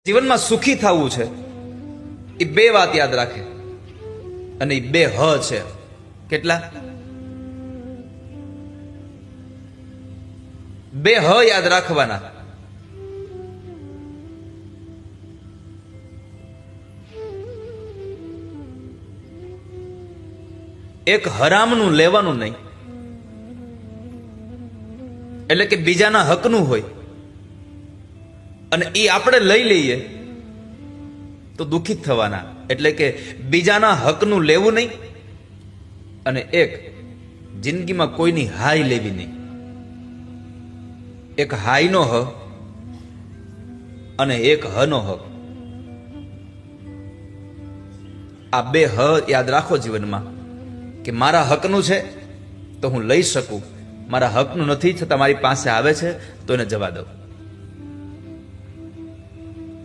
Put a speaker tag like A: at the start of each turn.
A: જીવનમાં સુખી થવું છે એ બે વાત યાદ રાખે અને એ બે હ છે. કેટલા? બે હ યાદ રાખવાના. એક હરામનું લેવાનું નહીં, એટલે કે બીજાના હકનું હોય અને એ આપણે લઈ લઈએ તો દુઃખિત થવાના. એટલે કે બીજાના હકનું લેવું નહીં અને એક જિંદગીમાં કોઈની હાય લેવી નહીં. એક હાયનો હ અને એક હનો હક. આ બે હ યાદ રાખો જીવનમાં, કે મારા હકનું છે તો હું લઈ શકું, મારા હકનું નથી છતાં મારી પાસે આવે છે તો એને જવા દઉં.